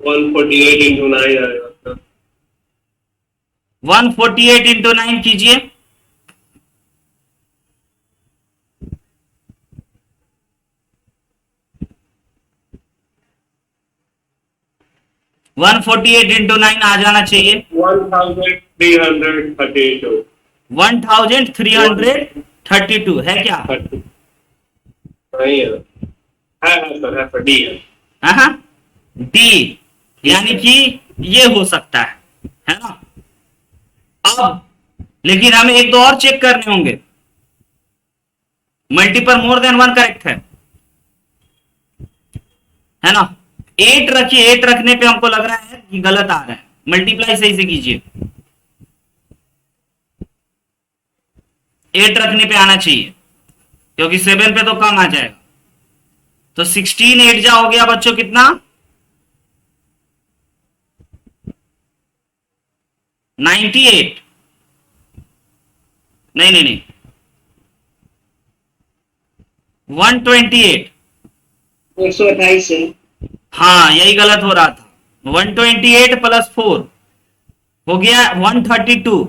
वन 148 इंटू 9 आएगा। 148 इंटू 9 कीजिए, वन 148 इंटू 9 आ जाना चाहिए, 1332। 1332 है क्या? नहीं है सर, है सर, डी है। हाँ डी, यानी कि ये हो सकता है ना। अब लेकिन हमें एक दो और चेक करने होंगे, मल्टीपल मोर देन 1 करेक्ट है ना। 8 रखिए, 8 रखने पे हमको लग रहा है कि गलत आ रहा है, मल्टीप्लाई सही से कीजिए, 8 रखने पे आना चाहिए, क्योंकि 7 पे तो कम आ जाएगा। तो 16 8 जा हो गया बच्चों कितना, 98। नहीं नहीं नहीं, 128। 128 है। हाँ यही गलत हो रहा था। 128 प्लस 4 हो गया 132।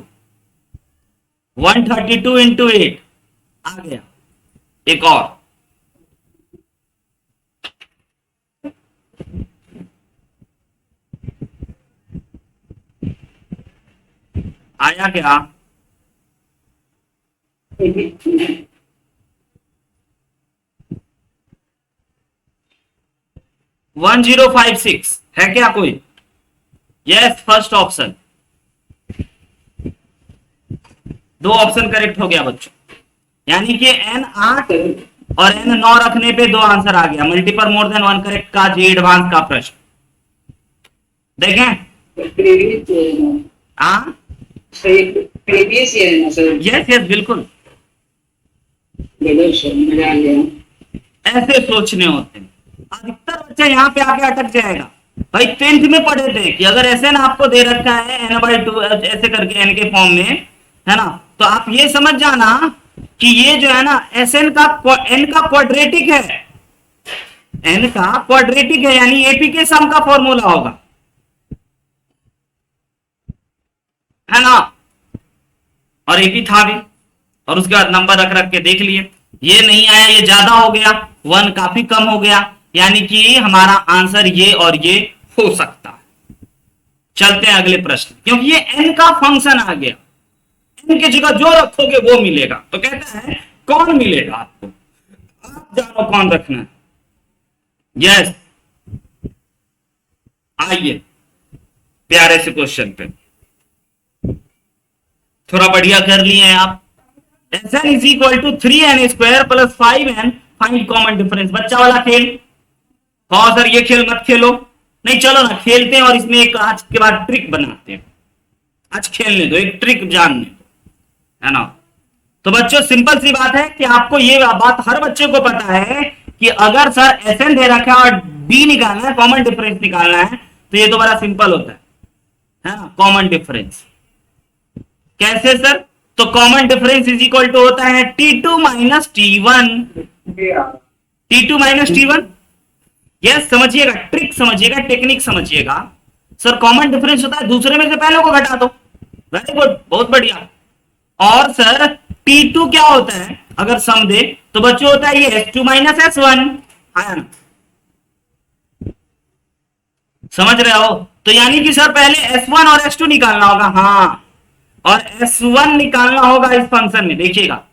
132 इंटू 8 आ गया। एक और आया क्या, 1056 है क्या कोई? Yes, first option. 2 option correct हो गया बच्चों, यानी कि n 8 और n 9 रखने पे 2 आंसर आ गया। मल्टीपल मोर देन 1 करेक्ट का जी एडवांस का प्रश्न देखें। हाँ प्रीवियस ईयर है ना सर? यस यस बिल्कुल, गजब सर, मजा आ गया। ऐसे सोचने होते हैं। अधिकतर बच्चा यहाँ पे आके अटक जाएगा। भाई 10th में पढ़े थे कि अगर ऐसे ना आपको दे रखा है n/2 ऐसे करके n के फॉर्म में, है ना, तो आप ये समझ जाना कि ये जो है ना Sn का n का क्वाड्रेटिक है, n का क्वाड्रेटिक है, यानी AP के सम का फॉर्मूला होगा, है ना। और AP था भी, और उसके बाद नंबर रख रख के देख लिए, ये नहीं आया, ये ज्यादा हो गया, 1 काफी कम हो गया, यानी कि हमारा आंसर ये और ये हो सकता है। चलते हैं अगले प्रश्न, क्योंकि ये n का फंक्शन आ गया, n की जगह जो रखोगे वो मिलेगा। तो कहता है कौन मिलेगा आपको, आप जानो कौन रखना है। यस, आइए प्यारे से क्वेश्चन पे, थोड़ा बढ़िया कर लिए हैं आप। Sn is equal to 3n square plus 5n, find common difference. बच्चा वाला खेल, हाँ सर ये खेल मत खेलो, नहीं चलो ना खेलते हैं, और इसमें एक आज के बाद ट्रिक बनाते हैं। आज खेलने दो, एक ट्रिक जानने दो, है ना। तो बच्चों सिंपल सी बात है कि आपको ये बात हर बच्चे को पता है कि अगर सर Sn दे रखा है और d निकालना है, कॉमन डिफरेंस निकालना है, तो ये तो बड़ा सिंपल होता है ना। कॉमन डिफरेंस कैसे सर? तो common difference is equal to होता है T2 minus T1। T2 minus T1, yes समझिएगा, ट्रिक समझिएगा, टेक्निक समझिएगा। सर कॉमन डिफरेंस होता है दूसरे में से पहले को घटा दो, वेरी गुड, बहुत बढ़िया। और सर T2 क्या होता है अगर सम दे, तो बच्चों होता है ये S2 माइनस S1, आया ना, समझ रहे हो। तो यानी कि सर पहले S1 और S2 निकालना होगा, हाँ, और S1 निकालना होगा इस फंक्शन में। देखिएगा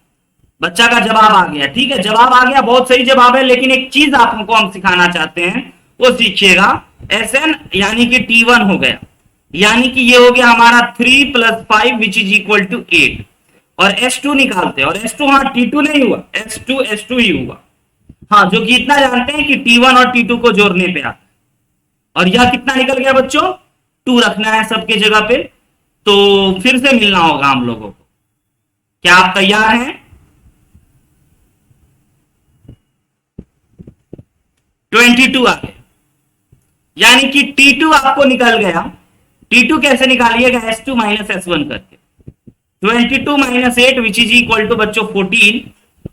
बच्चा का जवाब आ गया, ठीक है, जवाब आ गया, बहुत सही जवाब है। लेकिन एक चीज आपको हम सिखाना चाहते हैं, वो सीखिएगा। Sn यानी कि T1 हो गया, यानी कि ये हो गया हमारा 3 + 5 विच इज इक्वल टू 8, और S2 निकालते हैं, और S2 हाँ T2 नहीं हुआ, S2 ही हुआ, हाँ, जो कि इतना जानते हैं कि T1 और T2 को जोड़ने पे आता है। और यह कितना निकल गया बच्चों, 2 रखना है सबके जगह पे। तो फिर से मिलना होगा हम लोगों को, क्या आप तैयार हैं? 22 आ गया, यानी कि T2 आपको निकल गया। T2 कैसे निकालिएगा, S2 माइनस S1 करके, 22 minus 8 which is equal to बच्चों 14,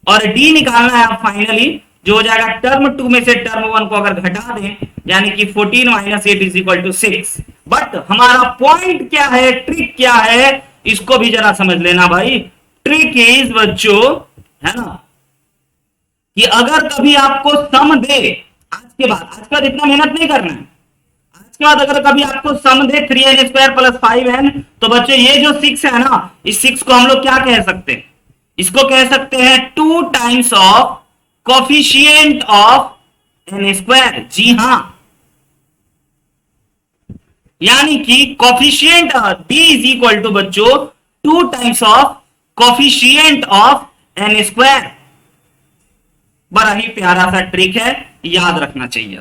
और D निकालना है आप फाइनली, जो हो जाएगा टर्म 2 में से टर्म 1 को अगर घटा दें, यानी कि 14 minus 8 is equal to 6। But हमारा पॉइंट क्या है, ट्रिक क्या है, इसको भी जरा समझ लेना भाई। ट्रिक इज बच्चों, है ना, कि अगर कभी आपको सम दे, आज के बाद इतना मेहनत नहीं करना है, आज के बाद अगर कभी आपको सम दे 3n स्क्वायर प्लस 5n, तो बच्चों ये जो 6 है ना, इस 6 को हम लोग क्या कह सकते हैं, इसको कह सकते हैं 2 times of coefficient of n square. जी हां, यानी कि coefficient d is equal to बच्चों 2 times of coefficient of n square. बड़ा ही प्यारा सा ट्रिक है, याद रखना चाहिए।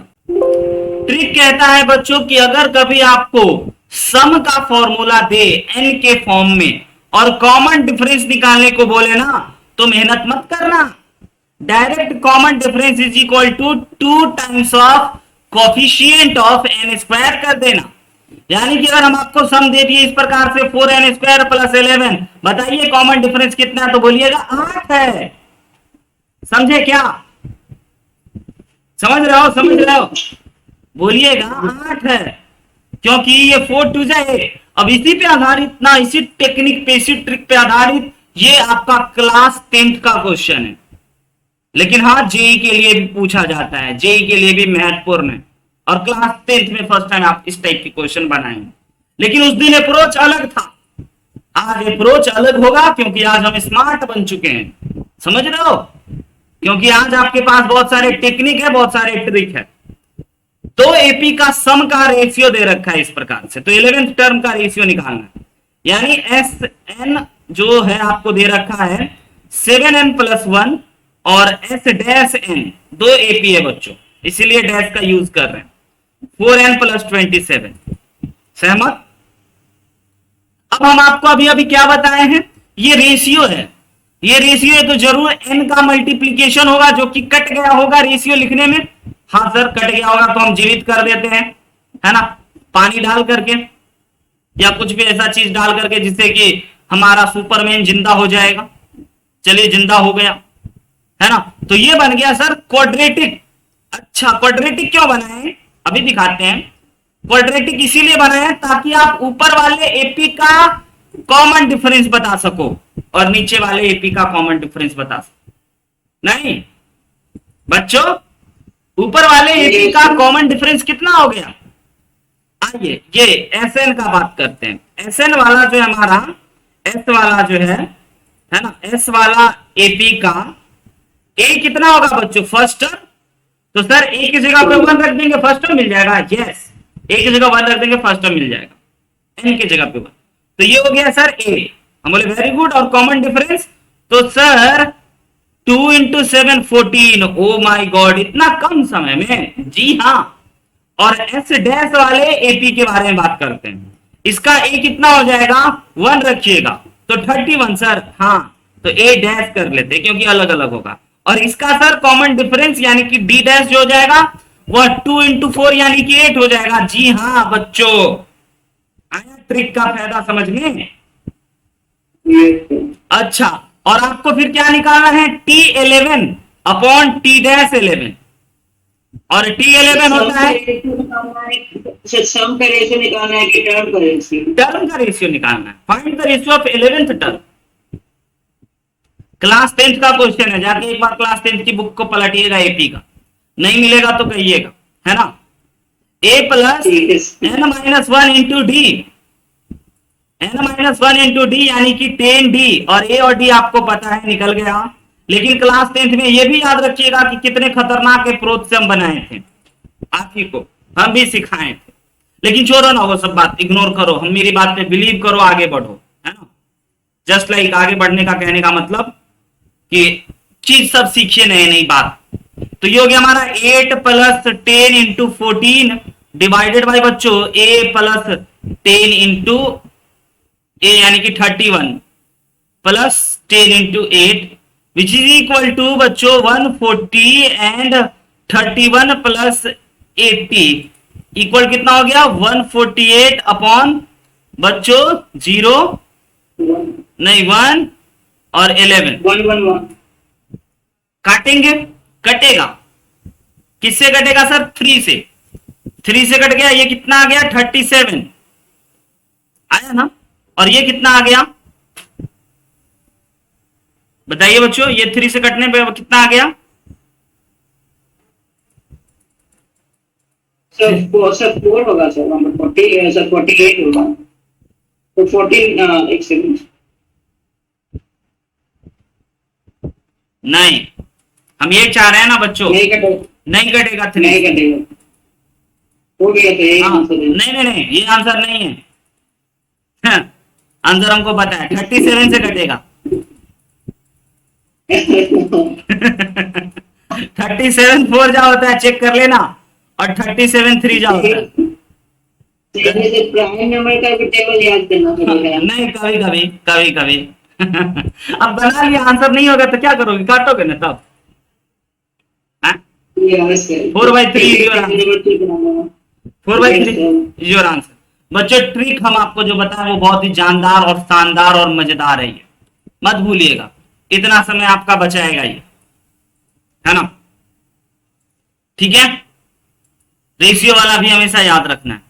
ट्रिक कहता है बच्चों कि अगर कभी आपको सम का फॉर्मूला दे n के फॉर्म में, और कॉमन डिफरेंस निकालने को बोले ना तो मेहनत मत करना, direct common difference is equal to 2 times of coefficient of n square कर देना। यानी कि अगर हम आपको सम दे दिए इस प्रकार से 4n स्क्वायर प्लस 11, बताइए कॉमन डिफरेंस कितना है, तो बोलिएगा 8 है। समझे क्या? समझ रहे हो? बोलिएगा 8 है, क्योंकि ये 4 2 8। अब इसी पे आधारित ना, इसी टेक्निक पे, इसी ट्रिक पे आधारित ये आपका क्लास 10th का क्वेश्चन है। लेकिन हाँ, जेई के लिए भी पूछा जाता है, जेई के लिए भी महत्वपूर्ण है, और क्लास 10th में फर्स्ट टाइम आप इस टाइप की क्वेश्चन बनाएंगे। लेकिन उस दिन अप्रोच अलग था, आज अप्रोच अलग होगा, क्योंकि आज हम स्मार्ट बन चुके हैं। समझ रहे हो? क्योंकि आज आपके पास बहुत सारे टेक्निक है, बहुत सारे ट्रिक है। तो एपी का सम का रेशियो दे रखा है इस प्रकार से, तो 11th टर्म का रेशियो निकालना है। यानी एस एन जो है आपको दे रखा है 7n प्लस 1 और एस डैश एन, दो एपी है बच्चों, इसीलिए डैश का यूज कर रहे हैं। 4n प्लस 27, सहमत? अब हम आपको अभी अभी क्या बताए हैं, ये रेशियो है, ये रेशियो है तो जरूर n का मल्टीप्लीकेशन होगा, जो कि कट गया होगा रेशियो लिखने में। हाँ सर, कट गया होगा तो हम जीवित कर देते हैं, है ना, पानी डाल करके या कुछ भी ऐसा चीज डाल करके जिससे कि हमारा सुपरमैन जिंदा हो जाएगा। चलिए, जिंदा हो गया, है ना। तो ये बन गया सर क्वाड्रेटिक। अच्छा, क्वाड्रेटिक क्यों बनाए अभी दिखाते हैं। क्वाड्रेटिक इसीलिए बनाए ताकि आप ऊपर वाले एपी का कॉमन डिफरेंस बता सको और नीचे वाले एपी का कॉमन डिफरेंस बता सको। नहीं बच्चों, ऊपर वाले एपी का कॉमन डिफरेंस कितना हो गया? आइए ये एसएन का बात करते हैं। एसएन वाला जो है हमारा, एस वाला जो है ना, एस वाला एपी का ए कितना होगा बच्चों? First term. तो सर ए की जगह पे 1 रख देंगे, फर्स्ट टर्म मिल जाएगा। यस, ए की जगह 1 रख देंगे, फर्स्ट टर्म मिल जाएगा। एन की जगह पे 1, तो ये हो गया सर ए। हम बोले वेरी गुड। और कॉमन डिफरेंस तो सर 2 इंटू 7 14। ओ माई गॉड, इतना कम समय में? जी हाँ। और एस डैश वाले एपी के बारे में बात करते हैं। इसका ए कितना हो जाएगा? 1 रखिएगा तो 31 सर। हाँ, तो ए डैश कर लेते क्योंकि अलग अलग होगा। और इसका सर कॉमन डिफरेंस यानी कि डी डैश जो हो जाएगा वह 2 इंटू 4 यानी कि 8 हो जाएगा। जी हाँ बच्चों, आया ट्रिक का फायदा समझ में? अच्छा, और आपको फिर क्या निकालना है? T11 upon T dash 11। और T11 होता है सम का रेशियो निकालना है कि टर्म का रेशियो? टर्म का रेशियो निकालना है। Find the ratio of 11th term. Class 10th का क्वेश्चन है, जाके एक बार क्लास 10th की बुक को पलटिएगा एपी का, नहीं मिलेगा तो कहिएगा, है ना। A plus N minus 1 into D, N minus 1 into D यानी कि 10d। और ए और डी आपको पता है, निकल गया। लेकिन क्लास 10th में ये भी याद रखिएगा कि कितने खतरनाक अप्रोच से हम बनाए थे, आप ही को हम भी सिखाए थे। लेकिन छोड़ो ना वो सब बात, इग्नोर करो, हम मेरी बात पे बिलीव करो, आगे बढ़ो, है ना। जस्ट लाइक आगे बढ़ने का कहने का मतलब कि चीज सब सीखिए, नई नई बात। तो ये हो गया हमारा 8 प्लस 10 इंटू 14 डिवाइडेड बाई बच्चों ए प्लस 10 इंटू ए यानी कि 31 plus 10 into 8 which is equal to बच्चों 140 एंड 31 प्लस 80 इक्वल कितना हो गया? 148 अपॉन बच्चों 0 नहीं 1 और 11 111 काटेंगे, कटेगा किससे कटेगा सर? 3 से। 3 से कट गया, ये कितना आ गया? 37 आया ना। और ये कितना आ गया बताइए बच्चों? ये 3 से कटने पे कितना आ गया? सर 4 होगा सर, 40 सर 48 होगा तो 14 एक सेकंड। नहीं, हम ये चाह रहे हैं ना बच्चों, नहीं कटेगा, नहीं कटेगा 3 नहीं कटेगा, हो गया तो यही आंसर है। नहीं नहीं नहीं, ये आंसर नहीं है। आंसर हमको पता है, 37 से कटेगा। 37 4 जा होता है, चेक कर लेना। और 37 3 जा होता है। जैसे से प्राइम नंबर का भी टेबल याद करना पड़ेगा। नहीं, कभी कभी अब बना लिया, आंसर नहीं होगा तो क्या करोगे, काटोगे ना तब। हाँ? Yes sir. 4/3 is your answer. Number ठीक बनाना। 4/3 is your answer. बच्चों ट्रिक हम आपको जो बताएं वो बहुत ही जानदार और शानदार और मजेदार है, ये मत भूलिएगा, इतना समय आपका बचाएगा ये, है ना। ठीक है, रेशियो वाला भी हमेशा याद रखना है।